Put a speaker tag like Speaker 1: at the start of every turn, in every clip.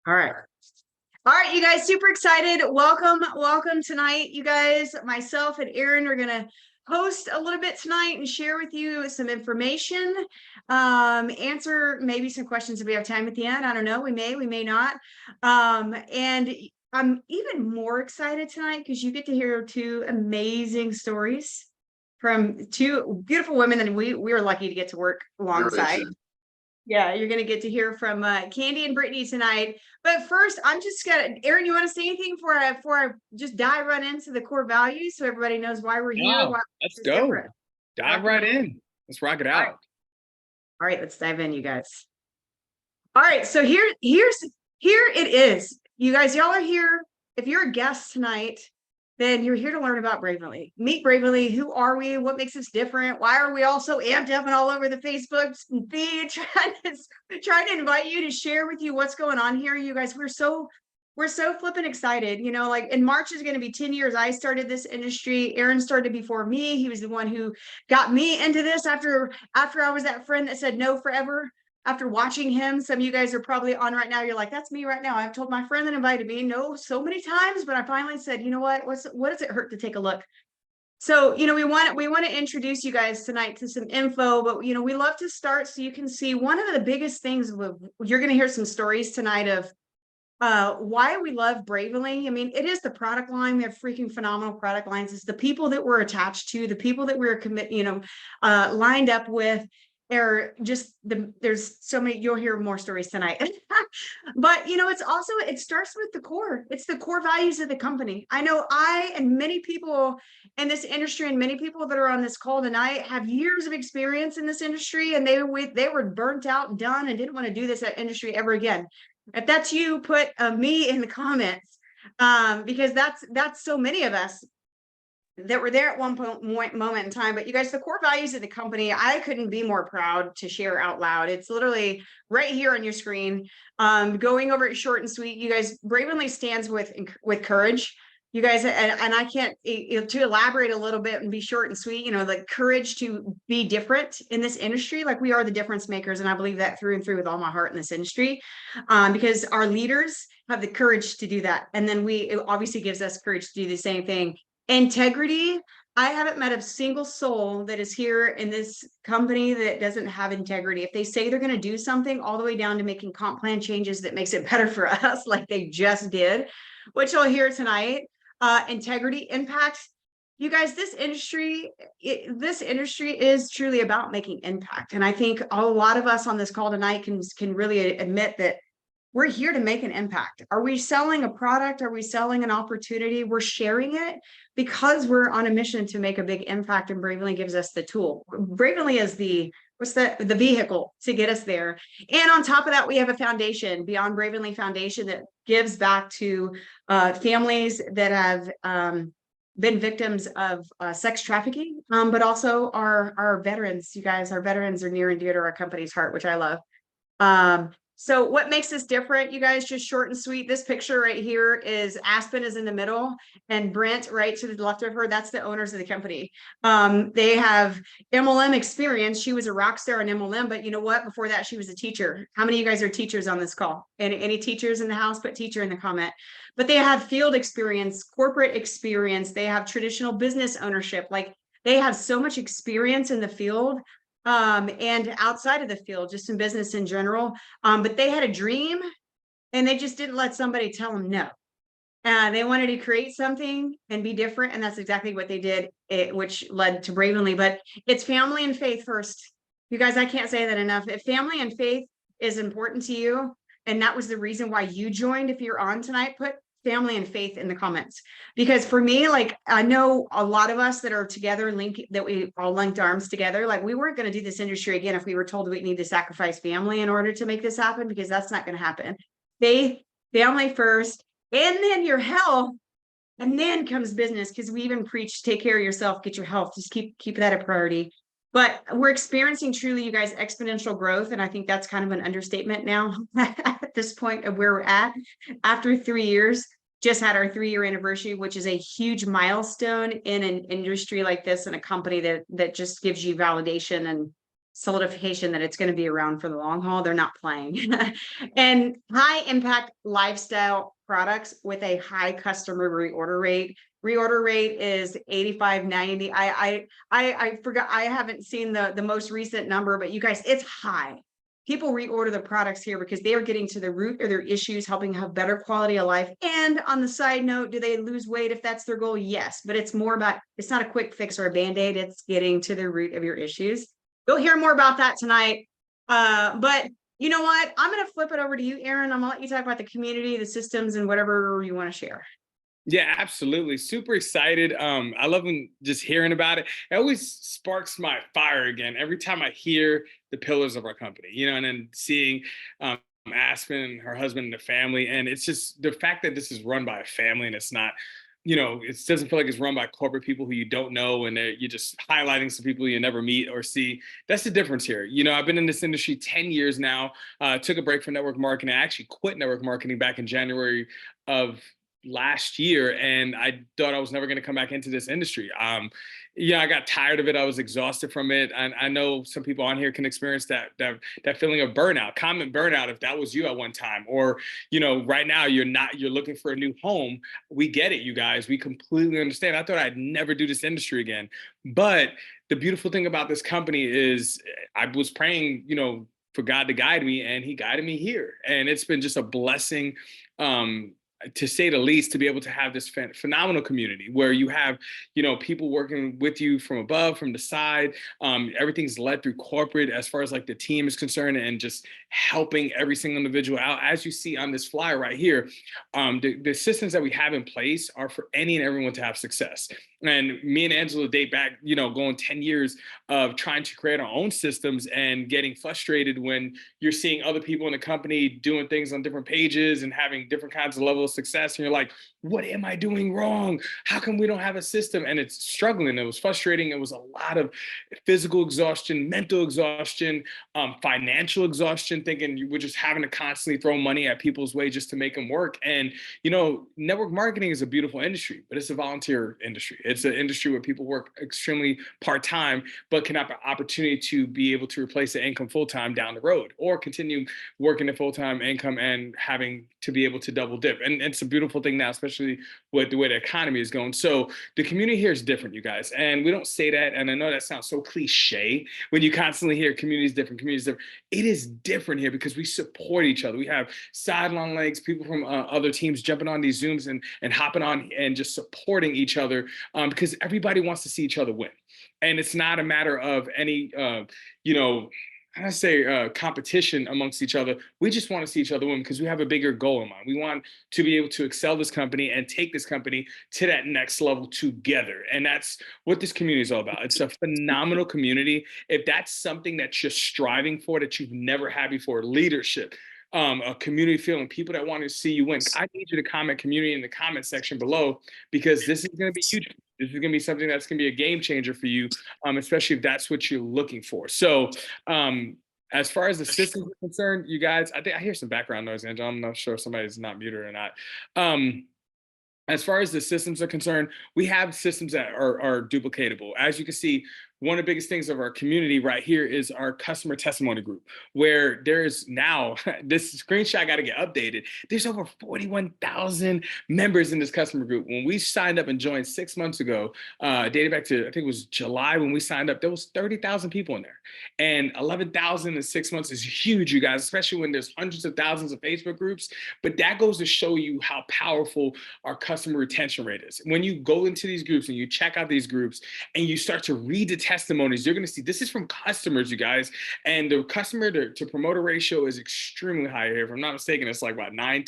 Speaker 1: All right. All right, you guys, super excited. Welcome tonight, you guys. Myself and Erin are going to host a little bit tonight and share with you some information, answer maybe some questions if we have time at the end. I don't know. We may not. And I'm even more excited tonight because you get to hear two amazing stories from two beautiful women that we were lucky to get to work alongside. Yeah, you're going to get to hear from Candy and Brittany tonight. But first, I'm just going to, Erin, you want to say anything before I just dive right into the core values so everybody knows why we're here? Why
Speaker 2: let's go. Different. Dive right in. Let's rock it out.
Speaker 1: All right, let's dive in, you guys. All right, so here it is. You guys, y'all are here. If you're a guest tonight, then you're here to learn about Bravenly. Meet Bravenly. Who are we? What makes us different? Why are we all so amped up and all over the Facebook feed trying to invite you to share with you what's going on here? You guys, we're so flipping excited. You know, like in March is going to be 10 years. I started this industry. Aaron started before me. He was the one who got me into this after I was that friend that said no forever. After watching him, some of you guys are probably on right now. You're like, that's me right now. I've told my friend that invited me no so many times, but I finally said, you know what does it hurt to take a look? So, you know, we want to introduce you guys tonight to some info, but, you know, we love to start so you can see one of the biggest things you're going to hear some stories tonight of why we love Bravenly. I mean, it is the product line. We have freaking phenomenal product lines. It's the people that we're attached to, the people that we're lined up with. There's so many, you'll hear more stories tonight. But you know, it starts with the core. It's the core values of the company. I know I and many people in this industry and many people that are on this call tonight have years of experience in this industry, and they were burnt out, done, and didn't want to do this industry ever again. If that's you, put me in the comments, because that's so many of us that were there at one moment in time. But you guys, the core values of the company, I couldn't be more proud to share out loud. It's literally right here on your screen. Going over it short and sweet. You guys, Bravenly stands with courage. You guys, and I can't, to elaborate a little bit and be short and sweet, you know, the courage to be different in this industry. Like, we are the difference makers. And I believe that through and through with all my heart in this industry, because our leaders have the courage to do that. And then it obviously gives us courage to do the same thing. Integrity. I haven't met a single soul that is here in this company that doesn't have integrity. If they say they're going to do something, all the way down to making comp plan changes that makes it better for us, like they just did, which you'll hear tonight. Integrity, impact. You guys, this industry is truly about making impact. And I think a lot of us on this call tonight can really admit that we're here to make an impact. Are we selling a product? Are we selling an opportunity? We're sharing it because we're on a mission to make a big impact, and Bravenly gives us the tool. Bravenly is the vehicle to get us there. And on top of that, we have a foundation, Beyond Bravenly Foundation, that gives back to families that have been victims of sex trafficking, but also our veterans. You guys, our veterans are near and dear to our company's heart, which I love. So what makes this different, you guys, just short and sweet. This picture right here is Aspen is in the middle, and Brent right to the left of her. That's the owners of the company. They have MLM experience. She was a rock star in MLM, but you know what? Before that, she was a teacher. How many of you guys are teachers on this call? Any teachers in the house? Put teacher in the comment. But they have field experience, corporate experience. They have traditional business ownership. Like, they have so much experience in the field. And outside of the field, just in business in general. But they had a dream, and they just didn't let somebody tell them no. They wanted to create something and be different. And that's exactly what they did, which led to Bravenly. But it's family and faith first. You guys, I can't say that enough. If family and faith is important to you, and that was the reason why you joined, if you're on tonight, put family and faith in the comments. Because for me, like, I know a lot of us that are together, that we all linked arms together, like, we weren't going to do this industry again if we were told we need to sacrifice family in order to make this happen, because that's not going to happen. Faith, family first, and then your health, and then comes business, because we even preach, take care of yourself, get your health, just keep that a priority. But we're experiencing, truly, you guys, exponential growth. And I think that's kind of an understatement now at this point of where we're at. After 3 years, just had our 3-year anniversary, which is a huge milestone in an industry like this, and a company that just gives you validation and solidification that it's going to be around for the long haul. They're not playing. And high impact lifestyle products with a high customer reorder rate. Reorder rate is 85, 90. I forgot, I haven't seen the most recent number, but you guys, it's high. People reorder the products here because they are getting to the root of their issues, helping have better quality of life. And on the side note, do they lose weight if that's their goal? Yes, but it's more about, it's not a quick fix or a band-aid. It's getting to the root of your issues. You'll hear more about that tonight. But you know what? I'm going to flip it over to you, Aaron. I'm going to let you talk about the community, the systems, and whatever you want to share.
Speaker 2: Yeah, absolutely. Super excited. I love just hearing about it. It always sparks my fire again every time I hear the pillars of our company, and then seeing Aspen and her husband and the family. And it's just the fact that this is run by a family and it's not, it doesn't feel like it's run by corporate people who you don't know and you're just highlighting some people you never meet or see. That's the difference here. I've been in this industry 10 years now. Took a break from network marketing. I actually quit network marketing back in January of last year, and I thought I was never going to come back into this industry. I got tired of it. I was exhausted from it. And I know some people on here can experience that feeling of burnout, common burnout, if that was you at one time, or, right now you're looking for a new home. We get it, you guys. We completely understand. I thought I'd never do this industry again. But the beautiful thing about this company is I was praying, for God to guide me, and he guided me here. And it's been just a blessing, to say the least, to be able to have this phenomenal community where you have, people working with you from above, from the side. Everything's led through corporate as far as like the team is concerned, and just helping every single individual out. As you see on this flyer right here, the systems that we have in place are for any and everyone to have success. And me and Angela date back, going 10 years of trying to create our own systems and getting frustrated when you're seeing other people in the company doing things on different pages and having different kinds of levels of success. And you're like, what am I doing wrong? How come we don't have a system? And it's struggling. It was frustrating. It was a lot of physical exhaustion, mental exhaustion, financial exhaustion, thinking we're just having to constantly throw money at people's way just to make them work. And, network marketing is a beautiful industry, but it's a volunteer industry. It's an industry where people work extremely part-time, but can have an opportunity to be able to replace the income full-time down the road, or continue working the full-time income and having to be able to double dip. And it's a beautiful thing now, especially with the way the economy is going. So the community here is different, you guys. And we don't say that. And I know that sounds so cliche when you constantly hear community is different, community is different. It is different here because we support each other. We have sideline legs, people from other teams jumping on these Zooms and hopping on and just supporting each other, because everybody wants to see each other win. And it's not a matter of any, competition amongst each other. We just want to see each other win because we have a bigger goal in mind. We want to be able to excel this company and take this company to that next level together. And that's what this community is all about. It's a phenomenal community. If that's something that you're striving for, that you've never had before, leadership, a community feeling, people that want to see you win, I need you to comment community in the comment section below, because this is going to be huge. This is going to be something that's going to be a game changer for you, especially if that's what you're looking for. So as far as the systems are concerned, you guys, I think I hear some background noise, Angela. I'm not sure if somebody's not muted or not. As far as the systems are concerned, we have systems that are duplicatable. As you can see, one of the biggest things of our community right here is our customer testimony group, where there's now, this screenshot got to get updated. There's over 41,000 members in this customer group. When we signed up and joined 6 months ago, dated back to, I think it was July when we signed up, there was 30,000 people in there. And 11,000 in 6 months is huge, you guys, especially when there's hundreds of thousands of Facebook groups. But that goes to show you how powerful our customer retention rate is. When you go into these groups and you check out these groups and you start to read the testimonies, you're going to see this is from customers, you guys, and the customer to promoter ratio is extremely high here. If I'm not mistaken, it's like about 9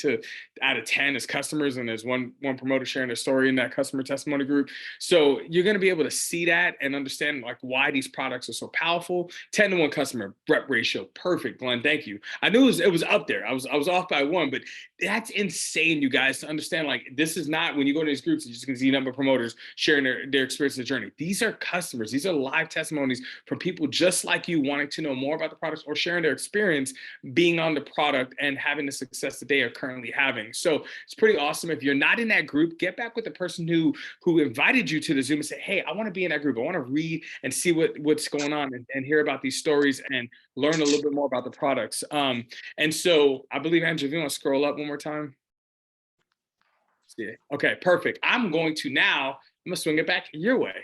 Speaker 2: out of 10 is customers, and there's one promoter sharing their story in that customer testimony group. So you're going to be able to see that and understand like why these products are so powerful. 10 to 1 customer rep ratio, perfect, Glenn. Thank you. I knew it was up there. I was off by 1, but that's insane, you guys, to understand. Like, this is not when you go to these groups, you're just going to see a number of promoters sharing their experience, their journey. These are customers. These are live testimonies from people just like you wanting to know more about the products or sharing their experience being on the product and having the success that they are currently having. So it's pretty awesome. If you're not in that group, get back with the person who invited you to the Zoom and say, hey, I want to be in that group. I want to read and see what's going on and hear about these stories and learn a little bit more about the products. And so I believe, Andrew, if you want to scroll up one more time. Yeah. Okay, perfect. I'm going to swing it back your way.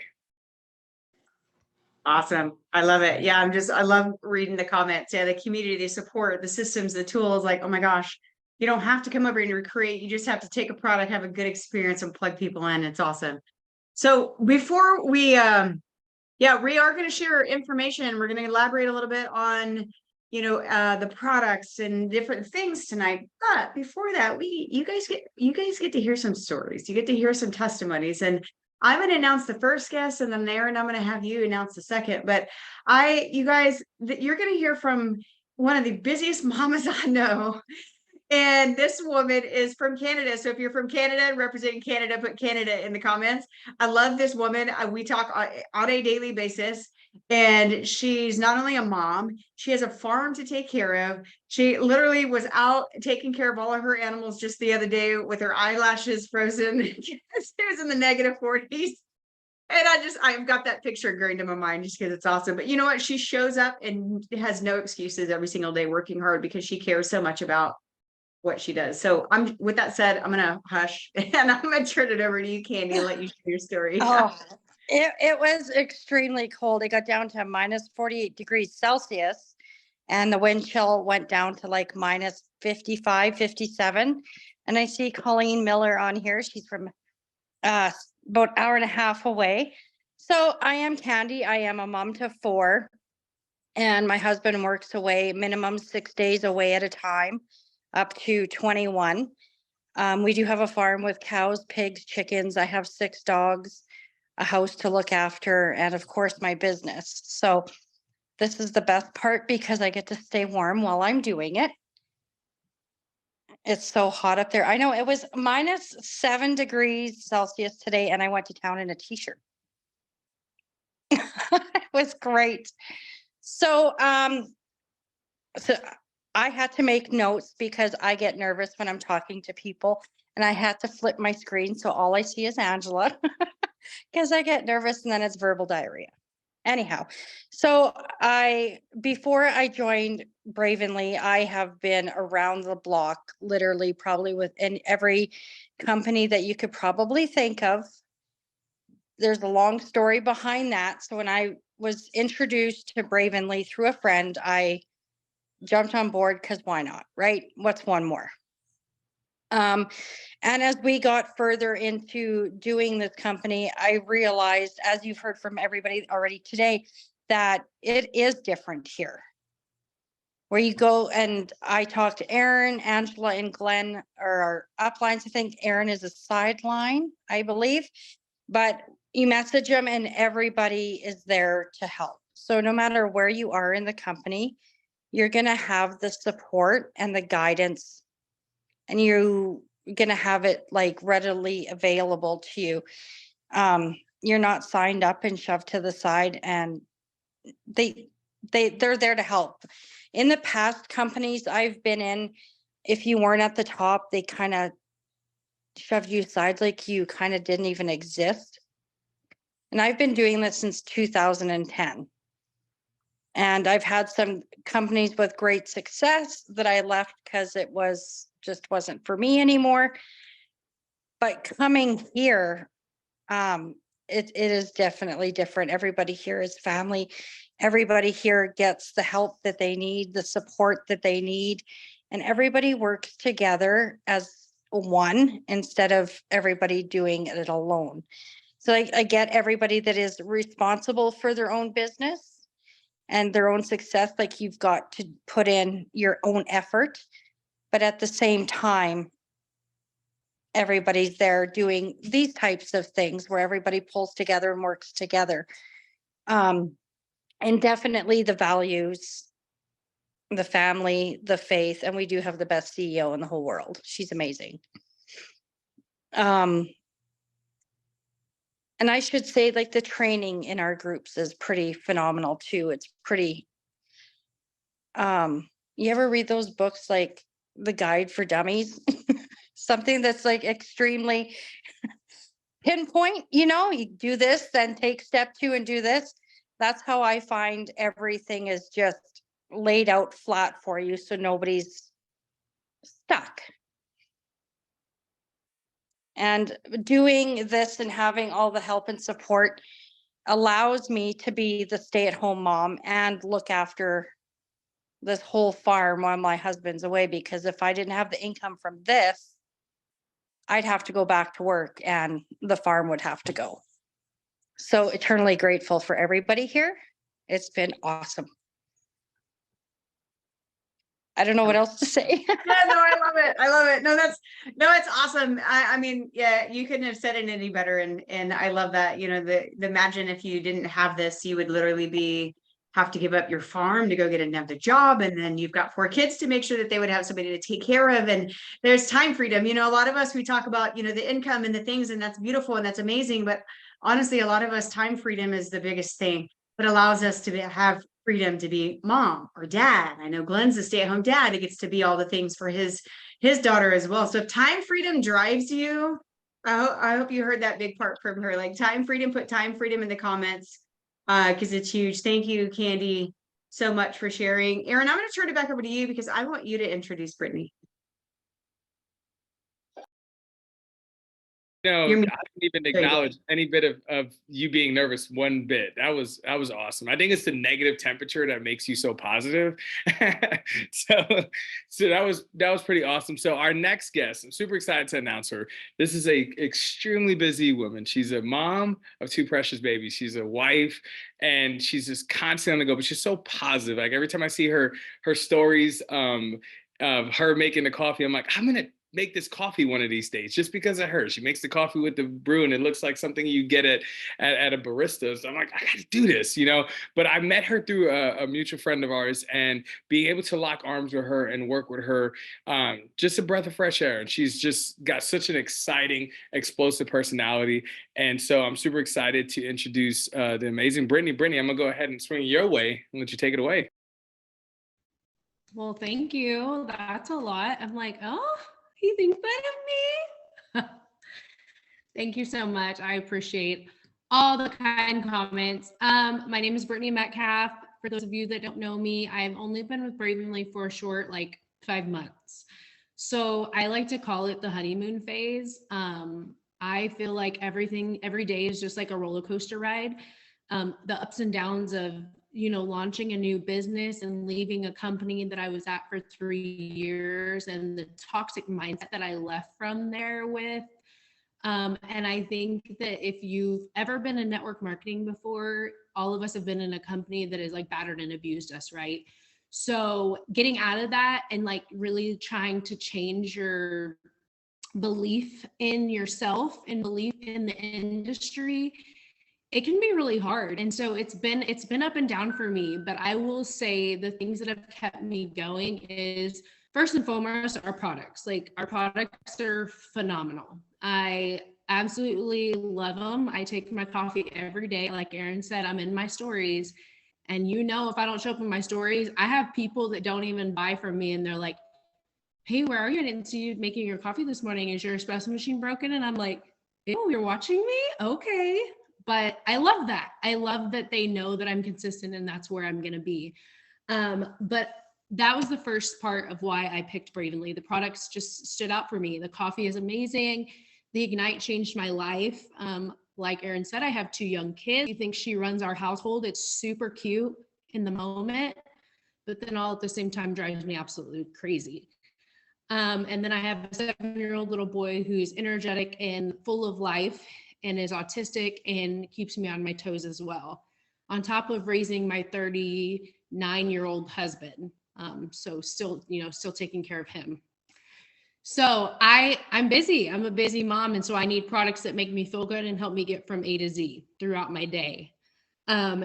Speaker 1: Awesome. I love it. Yeah, I love reading the comments. Yeah, the community, the support, the systems, the tools, like, oh my gosh, you don't have to come over and recreate. You just have to take a product, have a good experience and plug people in. It's awesome. So before we, we are going to share information. We're going to elaborate a little bit on, the products and different things tonight. But before that, you guys get to hear some stories. You get to hear some testimonies, and I'm going to announce the first guest, and then Aaron, I'm going to have you announce the second. But you're going to hear from one of the busiest mamas I know. And this woman is from Canada. So if you're from Canada, representing Canada, put Canada in the comments. I love this woman. We talk on a daily basis. And she's not only a mom, she has a farm to take care of. She literally was out taking care of all of her animals just the other day with her eyelashes frozen. She was in the -40s. And I've got that picture ingrained in my mind just because it's awesome. But you know what? She shows up and has no excuses every single day working hard because she cares so much about what she does. So with that said, I'm gonna hush and I'm gonna turn it over to you, Candy, and let you share your story.
Speaker 3: Oh, it was extremely cold. It got down to -48 degrees Celsius, and the wind chill went down to like -55, 57. And I see Colleen Miller on here. She's from about an hour and a half away. So I am Candy. I am a mom to 4, and my husband works away minimum 6 days away at a time, up to 21. We do have a farm with cows, pigs, chickens. I have 6 dogs, a house to look after, and of course my business. So this is the best part because I get to stay warm while I'm doing it. It's so hot up there. I know it was -7 degrees Celsius today, and I went to town in a t-shirt. It was great. So, so I had to make notes because I get nervous when I'm talking to people, and I had to flip my screen so all I see is Angela because I get nervous and then it's verbal diarrhea. Anyhow, so before I joined Bravenly, I have been around the block, literally probably within every company that you could probably think of. There's a long story behind that. So when I was introduced to Bravenly through a friend, I jumped on board because why not, right? What's one more? And as we got further into doing this company, I realized, as you've heard from everybody already today, that it is different here. Where you go, and I talked to Aaron, Angela, and Glenn are our uplines. I think Aaron is a sideline, I believe, but you message them and everybody is there to help. So no matter where you are in the company, you're going to have the support and the guidance, and you're going to have it like readily available to you. You're not signed up and shoved to the side, and they're there to help. In the past companies I've been in, if you weren't at the top, they kind of shoved you aside like you kind of didn't even exist. And I've been doing this since 2010. And I've had some companies with great success that I left because it just wasn't for me anymore. But coming here, it is definitely different. Everybody here is family. Everybody here gets the help that they need, the support that they need, and everybody works together as one instead of everybody doing it alone. So I get everybody that is responsible for their own business and their own success. Like, you've got to put in your own effort, but at the same time, everybody's there doing these types of things where everybody pulls together and works together. And definitely the values, the family, the faith, and we do have the best CEO in the whole world. She's amazing. And I should say, like, the training in our groups is pretty phenomenal too. It's pretty, you ever read those books like The Guide for Dummies? Something that's like extremely pinpoint, you do this, then take step 2 and do this. That's how I find everything is just laid out flat for you so nobody's stuck. And doing this and having all the help and support allows me to be the stay-at-home mom and look after this whole farm while my husband's away, because if I didn't have the income from this, I'd have to go back to work and the farm would have to go. So eternally grateful for everybody here. It's been awesome. I don't know what else to say.
Speaker 1: Yeah, no, I love it. I love it. No, it's awesome. I mean, yeah, you couldn't have said it any better. And I love that, the imagine if you didn't have this, you would literally have to give up your farm to go get another job. And then you've got 4 kids to make sure that they would have somebody to take care of. And there's time freedom. A lot of us, we talk about, the income and the things, and that's beautiful and that's amazing. But honestly, a lot of us, time freedom is the biggest thing that allows us to have freedom to be mom or dad. I know Glenn's a stay-at-home dad. He gets to be all the things for his daughter as well. So if time freedom drives you, I hope you heard that big part from her. Like time freedom, put time freedom in the comments, because it's huge. Thank you, Candy, so much for sharing. Erin, I'm going to turn it back over to you because I want you to introduce Brittany.
Speaker 2: No, I
Speaker 1: You're
Speaker 2: didn't even
Speaker 1: There you go.
Speaker 2: acknowledge any bit of you being nervous one bit. That was awesome. I think it's the negative temperature that makes you so positive. So that was pretty awesome. So our next guest, I'm super excited to announce her. This is a extremely busy woman. She's a mom of 2 precious babies. She's a wife, and she's just constantly on the go, but she's so positive. Like every time I see her stories of her making the coffee, I'm like, I'm gonna make this coffee one of these days just because of her. She makes the coffee with the brew and it looks like something you get at a barista. So I'm like, I gotta do this, But I met her through a mutual friend of ours, and being able to lock arms with her and work with her, just a breath of fresh air. And she's just got such an exciting, explosive personality. And so I'm super excited to introduce the amazing Brittany. Brittany, I'm gonna go ahead and swing your way and let you take it away.
Speaker 4: Well, thank you. That's a lot. I'm like, oh, he thinks that of me. Thank you so much. I appreciate all the kind comments. My name is Brittany Metcalf. For those of you that don't know me, I've only been with Bravenly for a short, 5 months. So I like to call it the honeymoon phase. I feel like every day is just like a roller coaster ride. The ups and downs of launching a new business and leaving a company that I was at for 3 years, and the toxic mindset that I left from there with. And I think that if you've ever been in network marketing before, all of us have been in a company that has battered and abused us, right? So getting out of that and really trying to change your belief in yourself and belief in the industry, it can be really hard. And so it's been up and down for me, but I will say the things that have kept me going is, first and foremost, our products. Our products are phenomenal. I absolutely love them. I take my coffee every day. Like Erin said, I'm in my stories. And if I don't show up in my stories, I have people that don't even buy from me and they're like, hey, where are you? I didn't see you making your coffee this morning. Is your espresso machine broken? And I'm like, oh, you're watching me? Okay. But I love that. I love that they know that I'm consistent and that's where I'm going to be. But that was the first part of why I picked Bravenly. The products just stood out for me. The coffee is amazing. The Ignite changed my life. Like Erin said, I have 2 young kids. I think she runs our household. It's super cute in the moment, but then all at the same time drives me absolutely crazy. And then I have a 7-year-old little boy who's energetic and full of life and is autistic and keeps me on my toes as well, on top of raising my 39-year-old husband. So still taking care of him. So I'm busy. I'm a busy mom. And so I need products that make me feel good and help me get from A to Z throughout my day.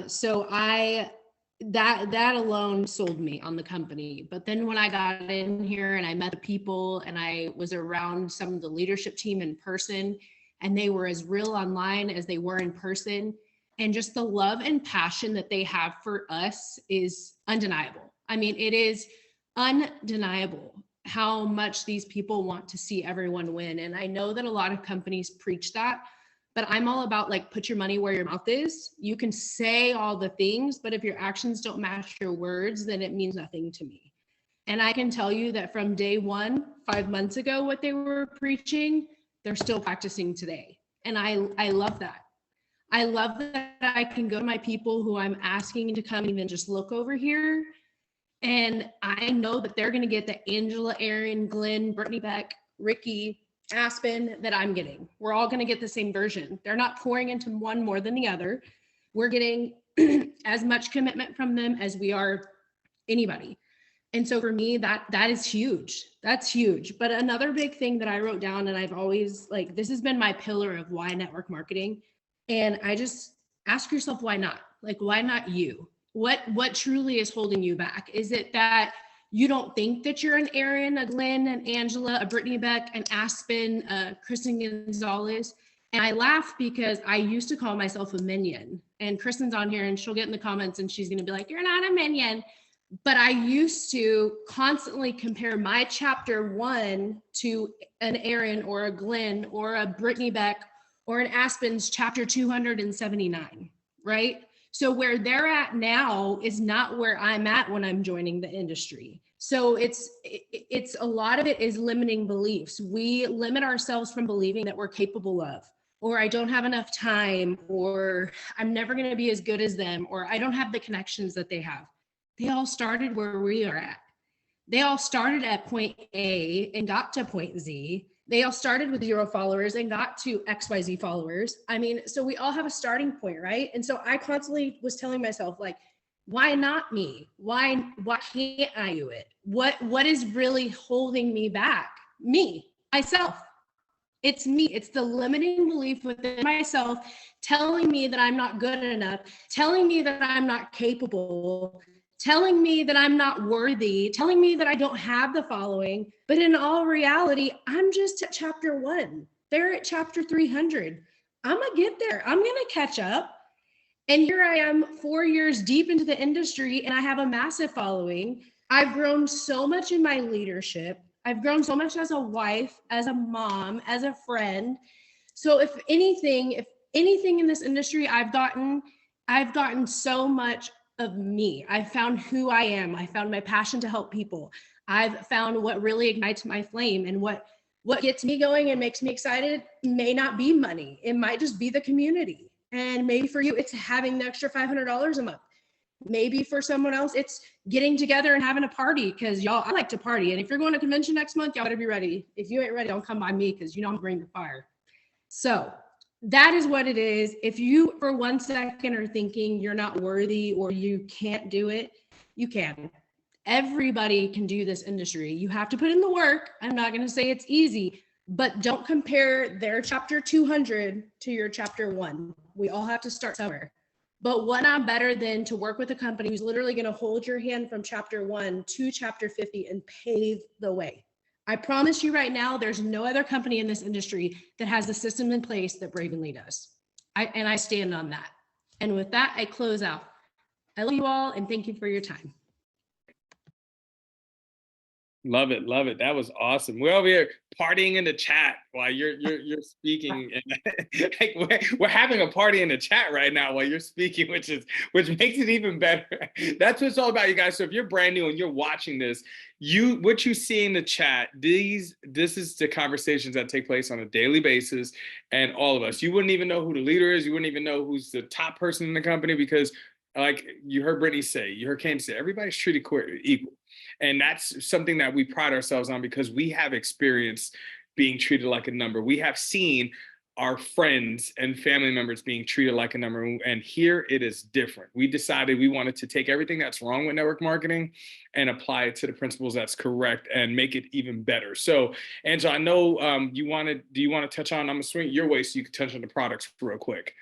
Speaker 4: So that alone sold me on the company. But then when I got in here and I met the people and I was around some of the leadership team in person, and they were as real online as they were in person. And just the love and passion that they have for us is undeniable. I mean, it is undeniable how much these people want to see everyone win. And I know that a lot of companies preach that, but I'm all about like, put your money where your mouth is. You can say all the things, but if your actions don't match your words, then it means nothing to me. And I can tell you that from day one, 5 months ago, what they were preaching, they're still practicing today. And I love that. I love that I can go to my people who I'm asking to come even just look over here. And I know that they're going to get the Angela, Aaron, Glenn, Brittany, Beck, Ricky, Aspen that I'm getting. We're all going to get the same version. They're not pouring into one more than the other. We're getting as much commitment from them as we are anybody. And so for me, that is huge. That's huge. But another big thing that I wrote down, and I've always like, this has been my pillar of why network marketing. And I just ask yourself, why not? Like, why not you? What truly is holding you back? Is it that you don't think that you're an Aaron, a Glenn, an Angela, a Brittany Beck, an Aspen, a Kristen Gonzalez? And I laugh because I used to call myself a minion. And Kristen's on here and she'll get in the comments and she's going to be like, you're not a minion. But I used to constantly compare my chapter 1 to an Aaron or a Glenn or a Brittany Beck or an Aspen's chapter 279, right? So where they're at now is not where I'm at when I'm joining the industry. So it's a lot of it is limiting beliefs. We limit ourselves from believing that we're capable of, or I don't have enough time, or I'm never going to be as good as them, or I don't have the connections that they have. They all started where we are at. They all started at point A and got to point Z. They all started with 0 followers and got to XYZ followers. I mean, so we all have a starting point, right? And so I constantly was telling myself, like, why not me? Why can't I do it? What is really holding me back? Me, myself. It's me. It's the limiting belief within myself telling me that I'm not good enough, telling me that I'm not capable, telling me that I'm not worthy, telling me that I don't have the following. But in all reality, I'm just at chapter 1. They're at chapter 300. I'm going to get there. I'm going to catch up. And here I am 4 years deep into the industry and I have a massive following. I've grown so much in my leadership. I've grown so much as a wife, as a mom, as a friend. So if anything in this industry, I've gotten so much of me. I've found who I am. I found my passion to help people. I've found what really ignites my flame, and what gets me going and makes me excited may not be money. It might just be the community. And maybe for you, it's having the extra $500 a month. Maybe for someone else, it's getting together and having a party, because y'all, I like to party. And if you're going to convention next month, y'all better be ready. If you ain't ready, don't come by me, because you know I'm bringing the fire. So that is what it is. If you for 1 second are thinking you're not worthy or you can't do it, you can. Everybody can do this industry. You have to put in the work. I'm not going to say it's easy, but don't compare their chapter 200 to your chapter 1. We all have to start somewhere. But what not better than to work with a company who's literally going to hold your hand from chapter 1 to chapter 50 and pave the way. I promise you right now, there's no other company in this industry that has the system in place that Bravenly does. I stand on that. And with that, I close out. I love you all and thank you for your time.
Speaker 2: Love it, love it. That was awesome. We're over here partying in the chat while you're speaking, and like we're having a party in the chat right now while you're speaking, which makes it even better. That's what it's all about, you guys. So if you're brand new and you're watching this, what you see in the chat, this is the conversations that take place on a daily basis, and all of us. You wouldn't even know who the leader is. You wouldn't even know who's the top person in the company, because, like you heard Brittany say, you heard Candy say, everybody's treated equal. And that's something that we pride ourselves on, because we have experienced being treated like a number. We have seen our friends and family members being treated like a number. And here it is different. We decided we wanted to take everything that's wrong with network marketing and apply it to the principles that's correct and make it even better. So, Angela, I know do you want to touch on, I'm going to swing your way so you can touch on the products real quick.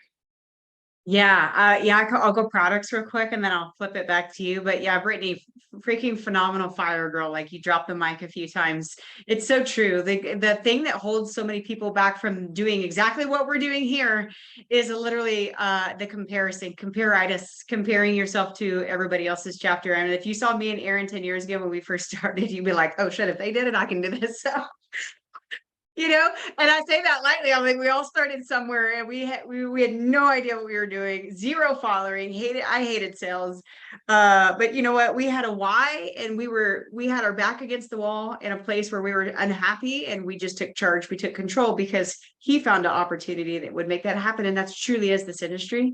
Speaker 1: I'll go products real quick and then I'll flip it back to you. But yeah, Brittany, freaking phenomenal fire girl. Like you dropped the mic a few times. It's so true. The thing that holds so many people back from doing exactly what we're doing here is literally the comparison, comparitis, comparing yourself to everybody else's chapter. I mean, if you saw me and Erin 10 years ago when we first started, you'd be like, oh shit, if they did it, I can do this. So you know, and I say that lightly. I'm like, we all started somewhere and we had no idea what we were doing, zero following, I hated sales. But you know what, we had a why, and we had our back against the wall in a place where we were unhappy, and we just took charge, we took control, because he found an opportunity that would make that happen. And that's truly is this industry.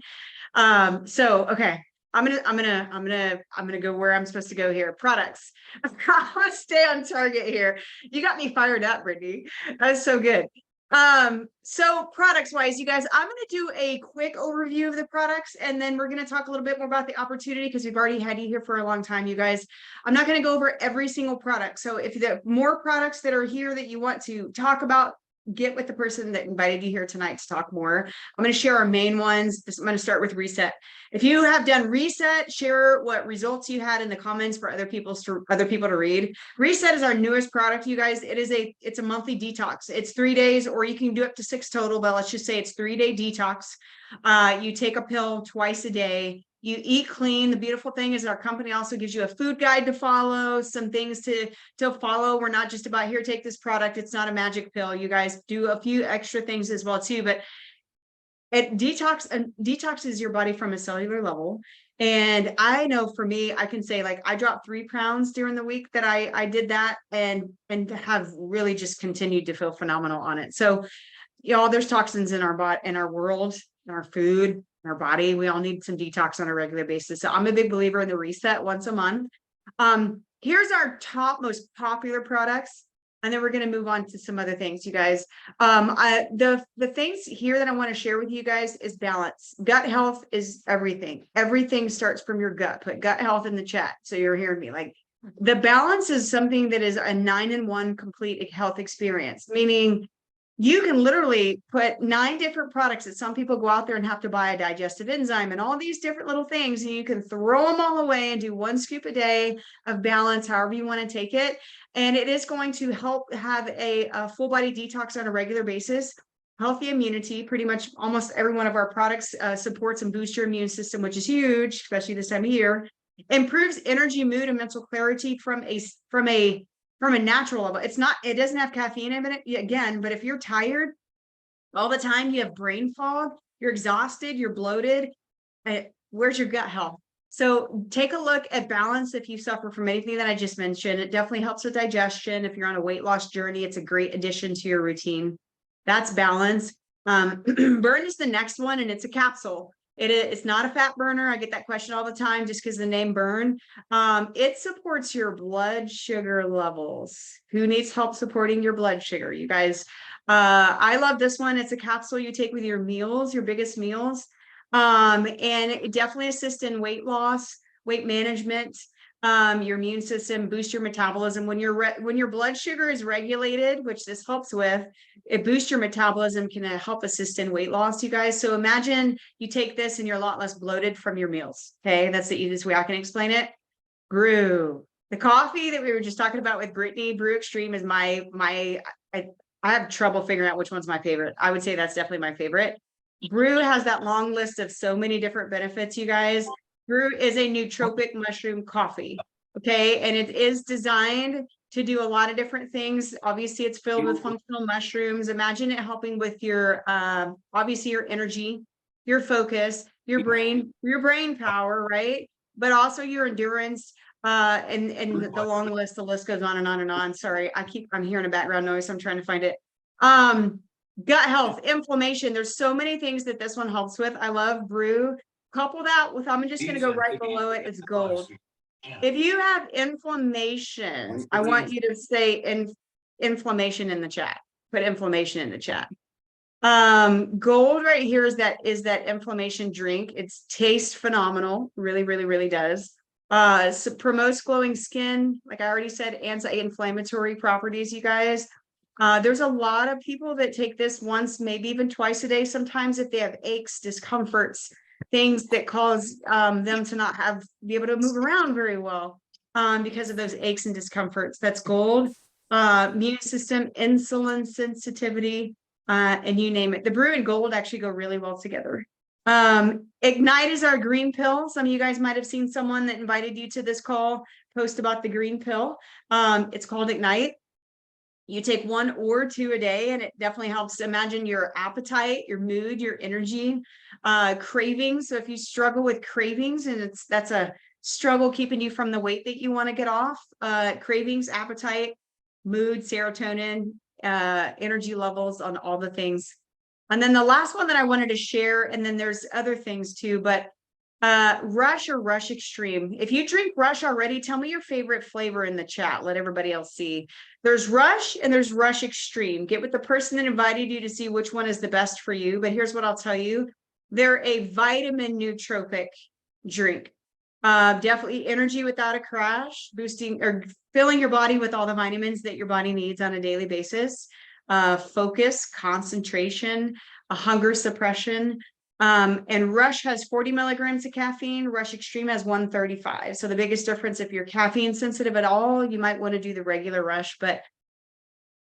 Speaker 1: So okay, I'm gonna go where I'm supposed to go here. Products. I'm gonna stay on target here. You got me fired up, Brittany. That's so good. So products wise, you guys, I'm gonna do a quick overview of the products, and then we're gonna talk a little bit more about the opportunity, because we've already had you here for a long time, you guys. I'm not gonna go over every single product. So if there are more products that are here that you want to talk about, get with the person that invited you here tonight to talk more. I'm going to share our main ones. I'm going to start with reset. If you have done reset, share what results you had in the comments for other people to read. Reset is our newest product, you guys. It's a monthly detox. It's 3 days, or you can do up to 6 total, but let's just say it's 3-day detox. You take a pill twice a day. You eat clean. The beautiful thing is our company also gives you a food guide to follow, some things to follow. We're not just about here, take this product. It's not a magic pill. You guys do a few extra things as well too, but it detoxes your body from a cellular level. And I know for me, I can say, like, I dropped 3 pounds during the week that I did that, and have really just continued to feel phenomenal on it. So y'all, there's toxins in our body, in our world, in our food, our body. We all need some detox on a regular basis. So I'm a big believer in the reset once a month. Here's our top most popular products, and then we're going to move on to some other things, you guys. The things here that I want to share with you guys is balance. Gut health is everything. Everything starts from your gut. Put gut health in the chat so you're hearing me. Like, the balance is something that is a 9-in-1 complete health experience, meaning you can literally put 9 different products that some people go out there and have to buy a digestive enzyme and all these different little things, and you can throw them all away and do 1 scoop a day of balance, however you want to take it. And it is going to help have a full body detox on a regular basis. Healthy immunity. Pretty much almost every one of our products supports and boosts your immune system, which is huge, especially this time of year. Improves energy, mood, and mental clarity from a natural level. It doesn't have caffeine in it again, but if you're tired all the time, you have brain fog, you're exhausted, you're bloated, where's your gut health? So take a look at balance. If you suffer from anything that I just mentioned, it definitely helps with digestion. If you're on a weight loss journey, it's a great addition to your routine. That's balance. Burn is the next one, and it's a capsule. It's not a fat burner. I get that question all the time just because the name Burn. It supports your blood sugar levels. Who needs help supporting your blood sugar? You guys, I love this one. It's a capsule you take with your meals, your biggest meals. And it definitely assists in weight loss, weight management, your immune system, boost your metabolism. When your blood sugar is regulated, which this helps with, it boosts your metabolism, can help assist in weight loss, you guys. So imagine you take this and you're a lot less bloated from your meals. Okay, that's the easiest way I can explain it. Brew. The coffee that we were just talking about with Brittany, Brew Extreme is I have trouble figuring out which one's my favorite. I would say that's definitely my favorite. Brew has that long list of so many different benefits, you guys. Brew is a nootropic mushroom coffee, okay? And it is designed to do a lot of different things. Obviously, it's filled with functional mushrooms. Imagine it helping with your, obviously your energy, your focus, your brain power, right? But also your endurance, and the long list, the list goes on and on and on. Sorry, I'm hearing a background noise. I'm trying to find it. Gut health, inflammation. There's so many things that this one helps with. I love Brew. Couple that with, I'm just going to go right below it, it's gold. If you have inflammation, I want you to say inflammation in the chat. Put inflammation in the chat. Gold right here is that inflammation drink. It's tastes phenomenal. Really, really, really does. So promotes glowing skin. Like I already said, anti-inflammatory properties, you guys. There's a lot of people that take this once, maybe even twice a day. Sometimes if they have aches, discomforts, things that cause them to not be able to move around very well because of those aches and discomforts. That's gold. Immune system, insulin sensitivity, and you name it. The brew and gold actually go really well together. Ignite is our green pill. Some of you guys might have seen someone that invited you to this call post about the green pill. It's called Ignite. You take 1 or 2 a day, and it definitely helps. Imagine your appetite, your mood, your energy, cravings. So if you struggle with cravings, and that's a struggle keeping you from the weight that you want to get off, cravings, appetite, mood, serotonin, energy levels, on all the things. And then the last one that I wanted to share, and then there's other things too, but Rush or Rush Extreme. If you drink Rush already, tell me your favorite flavor in the chat. Let everybody else see. There's Rush and there's Rush Extreme. Get with the person that invited you to see which one is the best for you. But here's what I'll tell you. They're a vitamin nootropic drink. Definitely energy without a crash, boosting or filling your body with all the vitamins that your body needs on a daily basis. Focus, concentration, hunger suppression. And Rush has 40 milligrams of caffeine. Rush Extreme has 135. So the biggest difference, if you're caffeine sensitive at all, you might want to do the regular Rush, but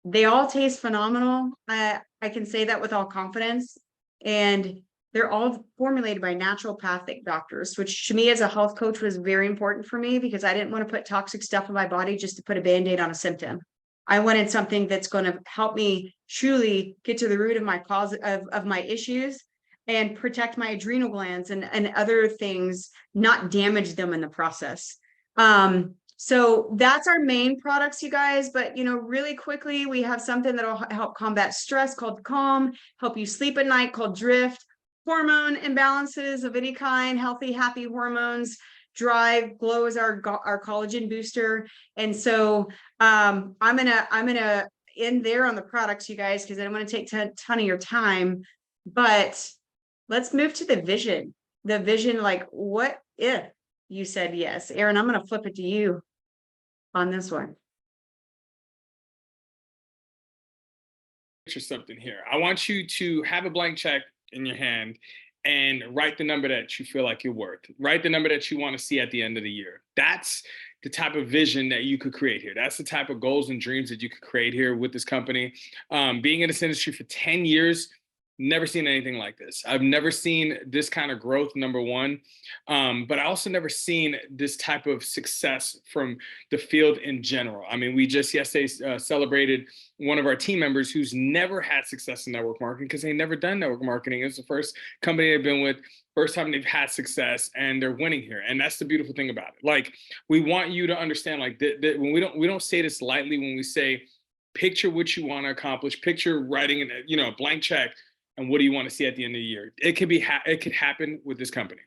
Speaker 1: they all taste phenomenal. I can say that with all confidence. And they're all formulated by naturopathic doctors, which to me as a health coach was very important for me, because I didn't want to put toxic stuff in my body just to put a Band-Aid on a symptom. I wanted something that's going to help me truly get to the root of my cause of my issues and protect my adrenal glands and other things, not damage them in the process. So that's our main products, you guys. But, really quickly, we have something that'll help combat stress called Calm, help you sleep at night called Drift, hormone imbalances of any kind, healthy, happy hormones, Drive, Glow is our collagen booster. And so I'm gonna end there on the products, you guys, because I don't want to take a ton of your time. But let's move to the vision. The vision, like, what if you said yes? Aaron, I'm going to flip it to you on this one.
Speaker 2: Or something here. I want you to have a blank check in your hand and write the number that you feel like you're worth. Write the number that you want to see at the end of the year. That's the type of vision that you could create here. That's the type of goals and dreams that you could create here with this company. Being in this industry for 10 years, never seen anything like this. I've never seen this kind of growth, number one. But I also never seen this type of success from the field in general. I mean, we just yesterday celebrated one of our team members who's never had success in network marketing because they've never done network marketing. It's the first company they've been with, first time they've had success, and they're winning here. And that's the beautiful thing about it. Like, we want you to understand, like, that when we don't say this lightly when we say, picture what you want to accomplish, picture writing a blank check. And what do you want to see at the end of the year? It could be, it could happen with this company.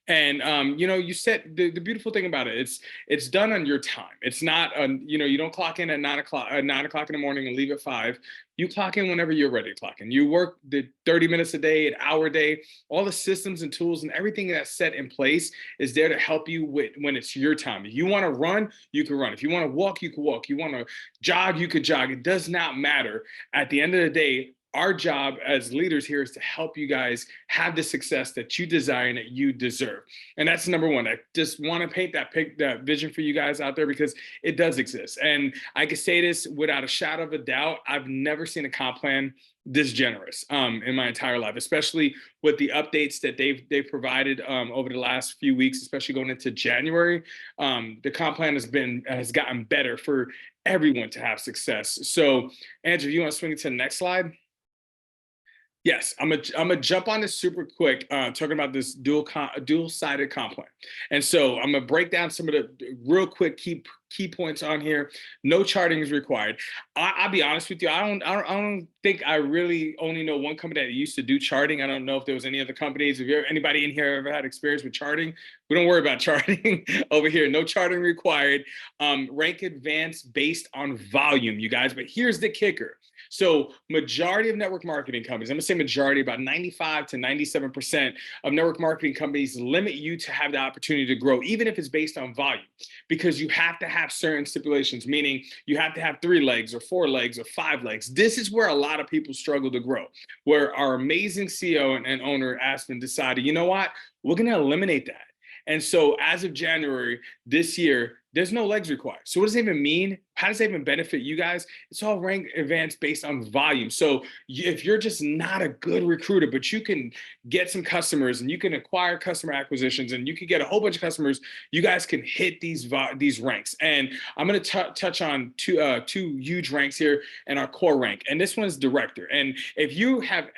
Speaker 2: And, you said the beautiful thing about it, it's done on your time. It's not, you don't clock in at 9 o'clock in the morning and leave at 5. You clock in whenever you're ready to clock in. You work the 30 minutes a day, an hour a day. All the systems and tools and everything that's set in place is there to help you when it's your time. If you want to run, you can run. If you want to walk, you can walk. You want to jog, you could jog. It does not matter. At the end of the day, our job as leaders here is to help you guys have the success that you desire and that you deserve. And that's number one. I just want to paint that vision for you guys out there, because it does exist. And I can say this without a shadow of a doubt. I've never seen a comp plan this generous in my entire life, especially with the updates that they've provided over the last few weeks, especially going into January. The comp plan has gotten better for everyone to have success. So, Andrew, you want to swing it to the next slide? Yes, I'm gonna jump on this super quick, talking about this dual-sided comp plan. And so I'm gonna break down some of the real quick key points on here. No charting is required. I'll be honest with you. I don't think I really only know one company that used to do charting. I don't know if there was any other companies. If anybody in here ever had experience with charting, we don't worry about charting over here. No charting required. Rank advanced based on volume, you guys. But here's the kicker. So majority of network marketing companies, I'm gonna say majority, about 95 to 97% of network marketing companies limit you to have the opportunity to grow, even if it's based on volume, because you have to have have certain stipulations, meaning you have to have 3 legs or 4 legs or 5 legs. This is where a lot of people struggle to grow, where our amazing CEO and owner, Aspen, decided, you know what, we're going to eliminate that. And so as of January this year, there's no legs required. So what does that even mean? How does that even benefit you guys? It's all rank advanced based on volume. So if you're just not a good recruiter, but you can get some customers and you can acquire customer acquisitions and you can get a whole bunch of customers, you guys can hit these ranks. And I'm going to touch on two huge ranks here and our core rank. And this one is director. And if you have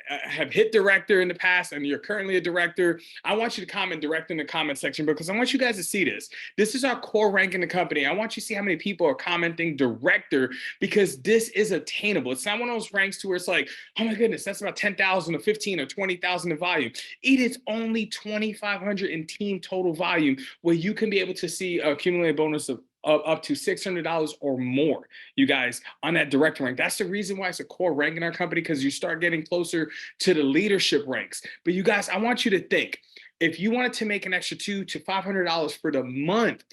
Speaker 2: hit director in the past and you're currently a director, I want you to comment director in the comment section because I want you guys to see this. This is our core rank in the company. I want you to see how many people are commenting director because this is attainable. It's not one of those ranks to where it's like, oh my goodness, that's about 10,000 or 15 or 20,000 in volume. It is only 2,500 in team total volume where you can be able to see a accumulated bonus of up to $600 or more, you guys, on that director rank. That's the reason why it's a core rank in our company, because you start getting closer to the leadership ranks. But you guys, I want you to think, if you wanted to make an extra $200 to $500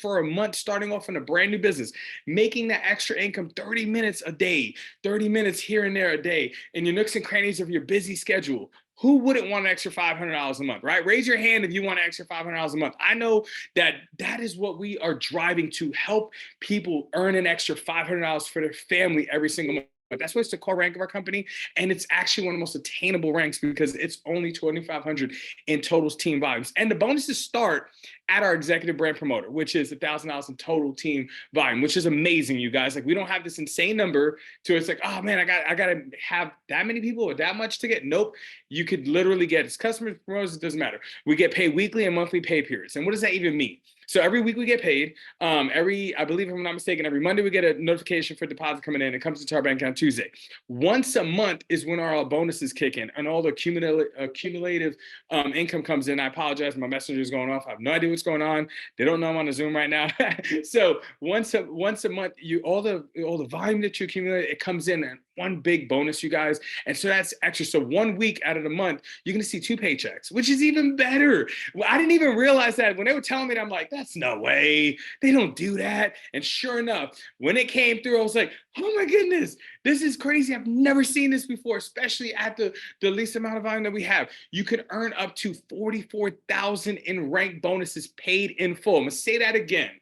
Speaker 2: for a month, starting off in a brand new business, making that extra income 30 minutes a day, 30 minutes here and there a day, in your nooks and crannies of your busy schedule, who wouldn't want an extra $500 a month, right? Raise your hand if you want an extra $500 a month. I know that is what we are driving to help people earn an extra $500 for their family every single month. That's what's the core rank of our company. And it's actually one of the most attainable ranks because it's only 2,500 in total team volumes. And the bonuses start at our executive brand promoter, which is $1,000 in total team volume, which is amazing, you guys. Like, we don't have this insane number to it's like, oh man, I gotta have that many people or that much to get. Nope. You could literally get it's customers, promoters, it doesn't matter. We get paid weekly and monthly pay periods. And what does that even mean? So every week we get paid. I believe, if I'm not mistaken, every Monday we get a notification for deposit coming in. It comes into our bank account Tuesday. Once a month is when our bonuses kick in and all the accumulative income comes in. I apologize, my messenger is going off. I have no idea what's going on. They don't know I'm on a Zoom right now. So once a month, all the volume that you accumulate, it comes in and one big bonus, you guys. And so that's extra. So 1 week out of the month, you're going to see 2 paychecks, which is even better. Well, I didn't even realize that when they were telling me that. I'm like, that's no way. They don't do that. And sure enough, when it came through, I was like, oh my goodness, this is crazy. I've never seen this before, especially at the least amount of volume that we have. You could earn up to 44,000 in rank bonuses paid in full. I'm going to say that again,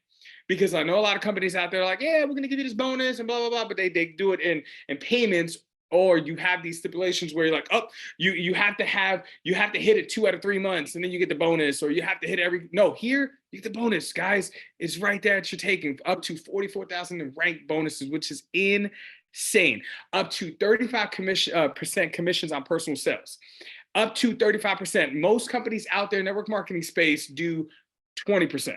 Speaker 2: because I know a lot of companies out there are like, yeah, we're going to give you this bonus and blah, blah, blah, but they do it in payments, or you have these stipulations where you're like, oh, you have to hit it 2 out of 3 months and then you get the bonus, or you have to hit no, here you get the bonus, guys. It's right there that you're taking up to 44,000 in rank bonuses, which is insane. Up to 35% commissions on personal sales, up to 35%. Most companies out there in network marketing space do 20%.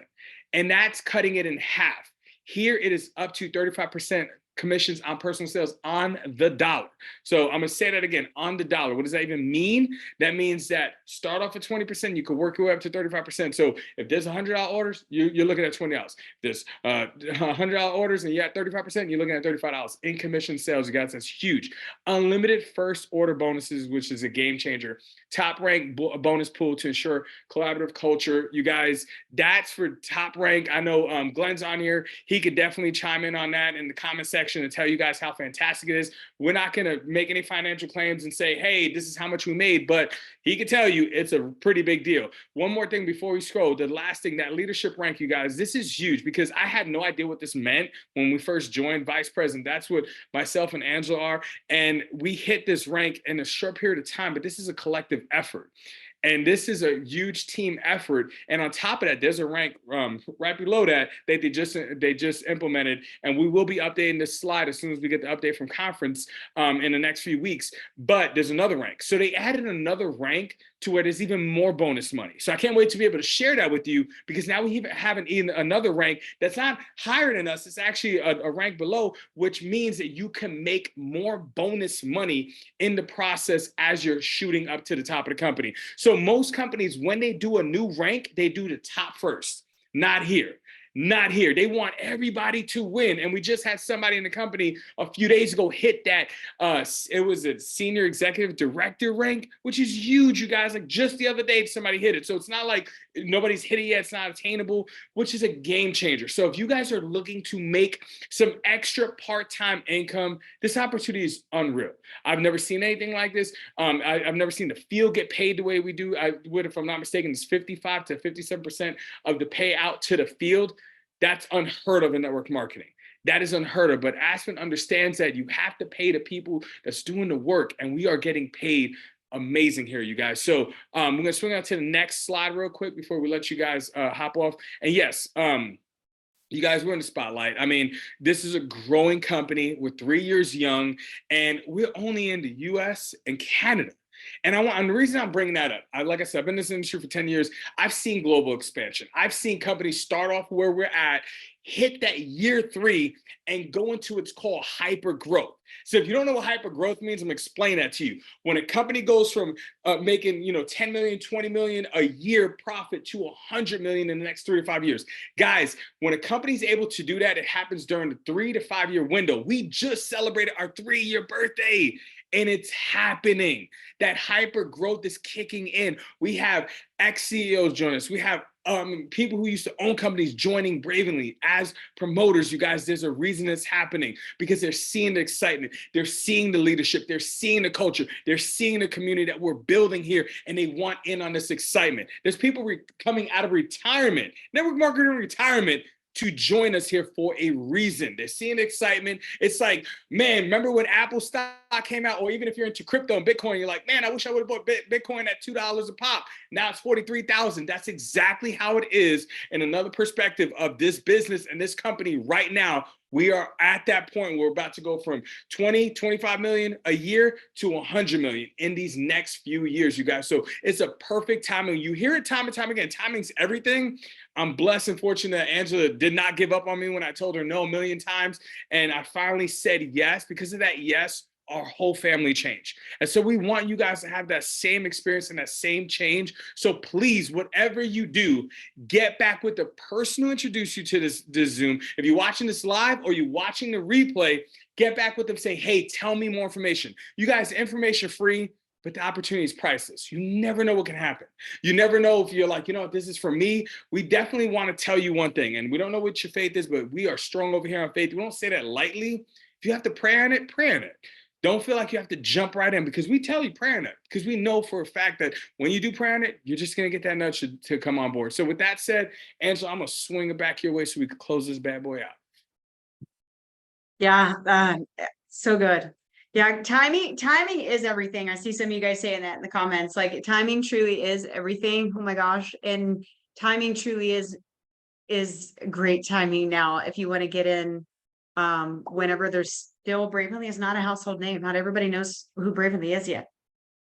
Speaker 2: And that's cutting it in half. Here it is up to 35% commissions on personal sales on the dollar. So I'm gonna say that again, on the dollar. What does that even mean? That means that start off at 20%, you could work your way up to 35%. So if there's $100 orders, you're looking at $20. There's $100 orders and you're at 35%, you're looking at $35 in commission sales, you guys. That's huge. Unlimited first order bonuses, which is a game changer. Top rank bonus pool to ensure collaborative culture, you guys. That's for top rank. I know Glenn's on here. He could definitely chime in on that in the comment section and tell you guys how fantastic it is. We're not going to make any financial claims and say, hey, this is how much we made, but he could tell you it's a pretty big deal. One more thing before we scroll, the last thing, that leadership rank, you guys, this is huge because I had no idea what this meant when we first joined vice president. That's what myself and Angela are. And we hit this rank in a short period of time, but this is a collective effort. And this is a huge team effort. And on top of that, there's a rank right below that they just implemented. And we will be updating this slide as soon as we get the update from conference in the next few weeks. But there's another rank. So they added another rank to where there's even more bonus money. So I can't wait to be able to share that with you, because now we have another rank that's not higher than us. It's actually a rank below, which means that you can make more bonus money in the process as you're shooting up to the top of the company. So most companies, when they do a new rank, they do the top first, not here. Not here. They want everybody to win. And we just had somebody in the company a few days ago hit that. It was a senior executive director rank, which is huge, you guys. Like just the other day, somebody hit it. So it's not like nobody's hit it yet. It's not attainable, which is a game changer. So if you guys are looking to make some extra part-time income, this opportunity is unreal. I've never seen anything like this. I've never seen the field get paid the way we do. I would, if I'm not mistaken, it's 55 to 57% of the payout to the field. That's unheard of in network marketing. That is unheard of. But Aspen understands that you have to pay the people that's doing the work, and we are getting paid amazing here, you guys. So we're going to swing out to the next slide real quick before we let you guys hop off. And yes, you guys, we're in the spotlight. I mean, this is a growing company. We're 3 years young, and we're only in the US and Canada. And the reason I'm bringing that up, like I said, I've been in this industry for 10 years. I've seen global expansion. I've seen companies start off where we're at, hit that year 3, and go into what's called hyper growth. So if you don't know what hyper growth means, I'm gonna explain that to you. When a company goes from making 10 million, 20 million a year profit to 100 million in the next 3 to 5 years. Guys, when a company's able to do that, it happens during the 3 to 5 year window. We just celebrated our 3-year birthday. And it's happening. That hyper growth is kicking in. We have ex-CEOs join us. We have people who used to own companies joining Bravenly as promoters. You guys, there's a reason it's happening, because they're seeing the excitement. They're seeing the leadership. They're seeing the culture. They're seeing the community that we're building here, and they want in on this excitement. There's people coming out of retirement, network marketing retirement, to join us here for a reason. They're seeing excitement. It's like, man, remember when Apple stock came out? Or even if you're into crypto and Bitcoin, you're like, man, I wish I would have bought Bitcoin at $2 a pop. Now it's 43,000. That's exactly how it is. And another perspective of this business and this company right now, we are at that point where we're about to go from 20, 25 million a year to 100 million in these next few years, you guys. So it's a perfect timing. You hear it time and time again. Timing's everything. I'm blessed and fortunate that Angela did not give up on me when I told her no a million times. And I finally said yes. Because of that yes, our whole family changed. And so we want you guys to have that same experience and that same change. So please, whatever you do, get back with the person who introduced you to this Zoom. If you're watching this live or you're watching the replay, get back with them, say, hey, tell me more information. You guys, information free, but the opportunity is priceless. You never know what can happen. You never know if you're like, you know what, this is for me. We definitely want to tell you one thing, and we don't know what your faith is, but we are strong over here on faith. We don't say that lightly. If you have to pray on it, pray on it. Don't feel like you have to jump right in, because we tell you pray on it, because we know for a fact that when you do pray on it, you're just going to get that nudge to come on board. So with that said, Angela, I'm going to swing it back your way so we can close this bad boy out.
Speaker 1: Yeah, so good. Yeah, timing is everything. I see some of you guys saying that in the comments. Like, timing truly is everything. Oh my gosh. And timing truly is great timing now if you want to get in whenever there's still, Bravenly is not a household name. Not everybody knows who Bravenly is yet.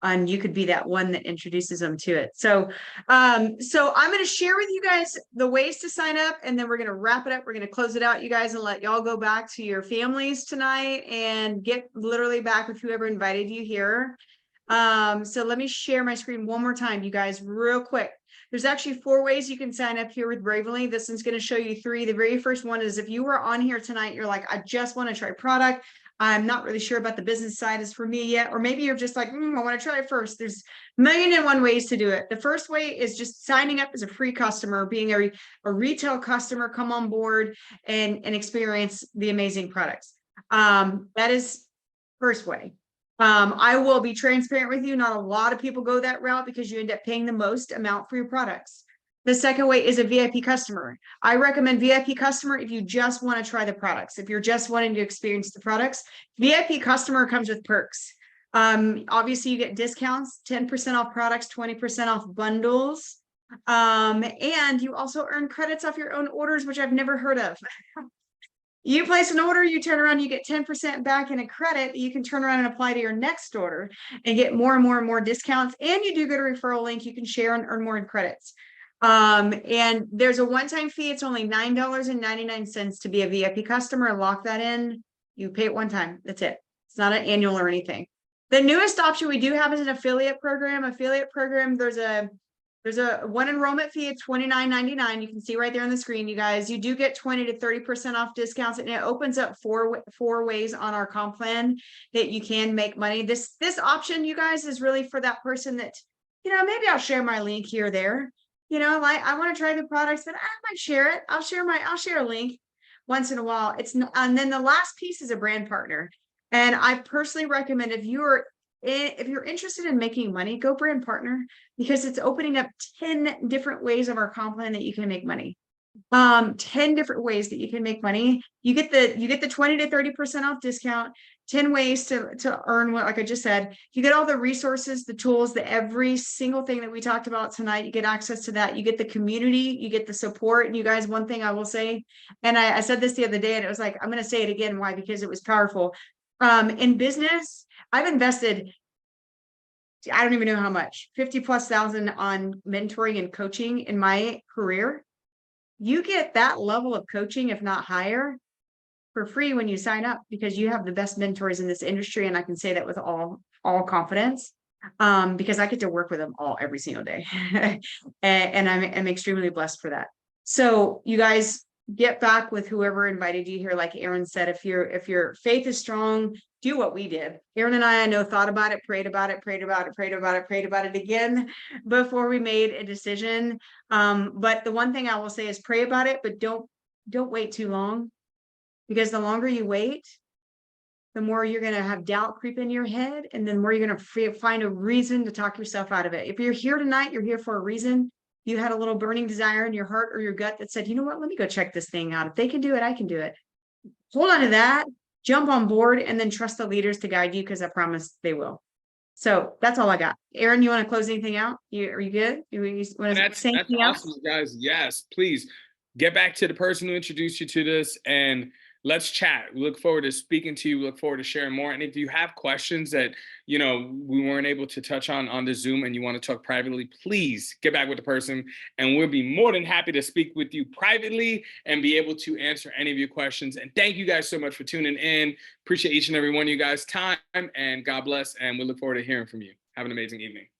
Speaker 1: And you could be that one that introduces them to it. So I'm going to share with you guys the ways to sign up, and then we're going to wrap it up. We're going to close it out, you guys, and let y'all go back to your families tonight and get literally back with whoever invited you here. So let me share my screen one more time, you guys, real quick. There's actually 4 ways you can sign up here with Bravenly. This one's going to show you 3. The very first one is if you were on here tonight, you're like, I just want to try product. I'm not really sure about the business side is for me yet. Or maybe you're just like, I want to try it first. There's 1,000,001 ways to do it. The first way is just signing up as a free customer, being a retail customer, come on board and experience the amazing products. That is first way. I will be transparent with you. Not a lot of people go that route because you end up paying the most amount for your products. The second way is a VIP customer. I recommend VIP customer if you just want to try the products. If you're just wanting to experience the products, VIP customer comes with perks. Obviously you get discounts, 10% off products, 20% off bundles. And you also earn credits off your own orders, which I've never heard of. You place an order, you turn around, you get 10% back in a credit that you can turn around and apply to your next order and get more and more and more discounts. And you do get a referral link you can share and earn more in credits. And there's a one-time fee. It's only $9.99 to be a VIP customer. Lock that in. You pay it one time. That's it. It's not an annual or anything. The newest option we do have is an affiliate program. There's a There's a one enrollment fee of $29.99. You can see right there on the screen, you guys. You do get 20 to 30% off discounts, and it opens up four ways on our comp plan that you can make money. This option, you guys, is really for that person that, maybe I'll share my link here or there. Like I want to try the products, but I might share it. I'll share a link once in a while. And then the last piece is a brand partner. And I personally recommend if you're interested in making money, go brand partner, because it's opening up 10 different ways of our comp plan that you can make money. 10 different ways that you can make money. You get the 20 to 30% off discount, 10 ways to earn what, like I just said. You get all the resources, the tools, every single thing that we talked about tonight. You get access to that. You get the community, you get the support. And you guys, one thing I will say, and I said this the other day, and it was like, I'm going to say it again. Why? Because it was powerful. In business, I've invested, I don't even know how much, 50,000+ on mentoring and coaching in my career. You get that level of coaching, if not higher, for free when you sign up, because you have the best mentors in this industry. And I can say that with all confidence, because I get to work with them all every single day. and I'm extremely blessed for that. So you guys, get back with whoever invited you here. Like Aaron said, if your faith is strong, do what we did. Aaron and I know, thought about it, prayed about it again before we made a decision. But the one thing I will say is pray about it, but don't wait too long, because the longer you wait, the more you're going to have doubt creep in your head, and then the more you're going to find a reason to talk yourself out of it. If you're here tonight, you're here for a reason. You had a little burning desire in your heart or your gut that said, you know what, let me go check this thing out. If they can do it, I can do it. Hold on to that, jump on board, and then trust the leaders to guide you, because I promise they will. So that's all I got. Aaron, you want to close anything out? Are you good? You want to say anything else?
Speaker 2: Awesome, guys. Yes, please get back to the person who introduced you to this, and let's chat. We look forward to speaking to you. We look forward to sharing more. And if you have questions that, we weren't able to touch on the Zoom, and you want to talk privately, please get back with the person, and we'll be more than happy to speak with you privately and be able to answer any of your questions. And thank you guys so much for tuning in. Appreciate each and every one of you guys' time, and God bless. And we look forward to hearing from you. Have an amazing evening.